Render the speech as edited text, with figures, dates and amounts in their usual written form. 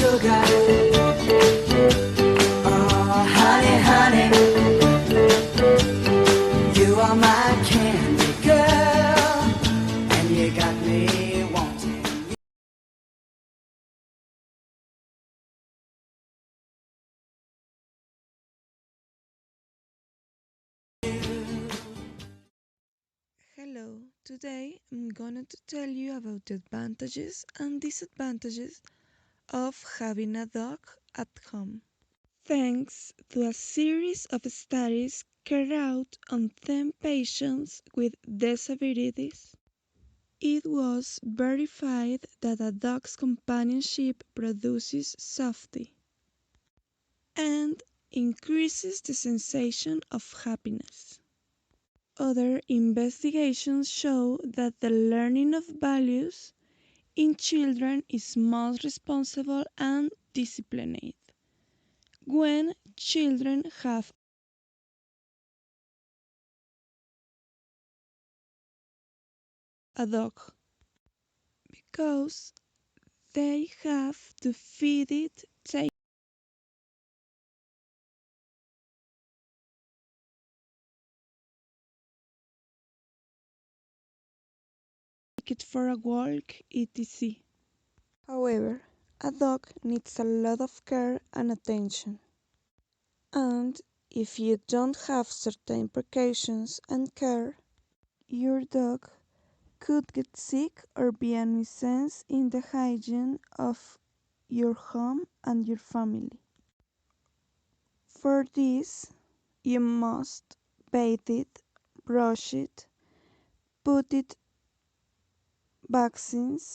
sugar. Oh, honey, honey, you are my candy girl, and you got me wanting. Hello, today I'm going to tell you about the advantages and disadvantages of having a dog at home. Thanks to a series of studies carried out on 10 patients with disabilities, it was verified that a dog's companionship produces safety and increases the sensation of happiness. Other investigations show that the learning of values in children is most responsible and disciplined when children have a dog because they have to feed it, take it for a walk, etc. However, a dog needs a lot of care and attention. And if you don't have certain precautions and care, your dog could get sick or be a nuisance in the hygiene of your home and your family. For this, you must bathe it, brush it, put it vaccines,